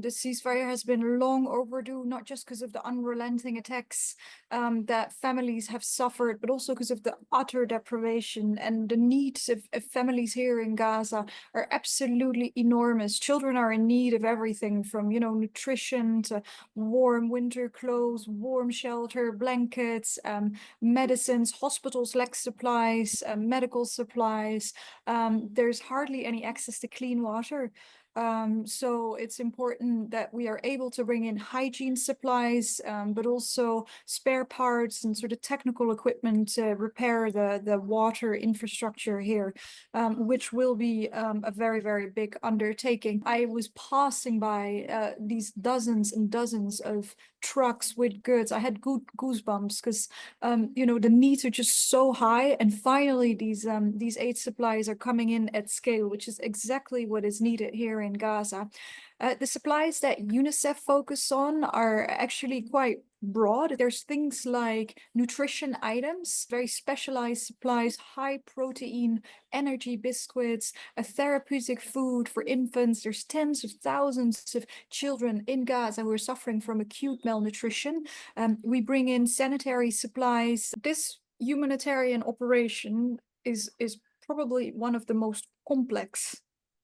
The ceasefire has been long overdue, not just because of the unrelenting attacks that families have suffered, but also because of the utter deprivation, and the needs of families here in Gaza are absolutely enormous. Children are in need of everything from, nutrition to warm winter clothes, warm shelter, blankets, medicines. Hospitals lack supplies, medical supplies. There's hardly any access to clean water. So it's important that we are able to bring in hygiene supplies, but also spare parts and sort of technical equipment to repair the water infrastructure here, which will be a very, very big undertaking. I was passing by these dozens and dozens of trucks with goods. I had goosebumps because the needs are just so high, and finally these aid supplies are coming in at scale, which is exactly what is needed here in Gaza. The supplies that UNICEF focus on are actually quite broad. There's things like nutrition items, very specialized supplies, high protein, energy biscuits, a therapeutic food for infants. There's tens of thousands of children in Gaza who are suffering from acute malnutrition. We bring in sanitary supplies. This humanitarian operation is probably one of the most complex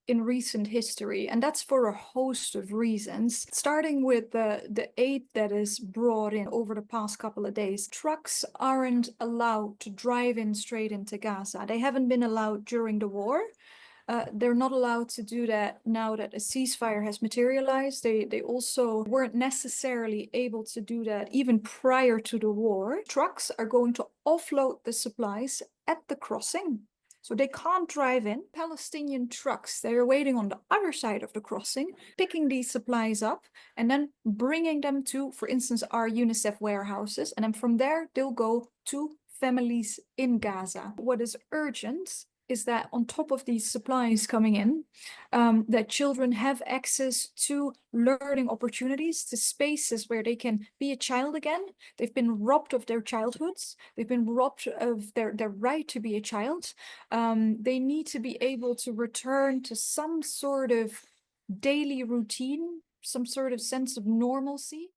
in recent history, and that's for a host of reasons, starting with the aid that is brought in over the past couple of days. Trucks aren't allowed to drive in straight into Gaza. They haven't been allowed during the war. They're not allowed to do that now that a ceasefire has materialized. They also weren't necessarily able to do that even prior to the war. Trucks are going to offload the supplies at the crossing. So they can't drive in. Palestinian trucks, they're waiting on the other side of the crossing, picking these supplies up and then bringing them to, for instance, our UNICEF warehouses. And then from there, they'll go to families in Gaza. What is urgent is that on top of these supplies coming in, that children have access to learning opportunities, to spaces where they can be a child again. They've been robbed of their childhoods. They've been robbed of their right to be a child. They need to be able to return to some sort of daily routine, some sort of sense of normalcy.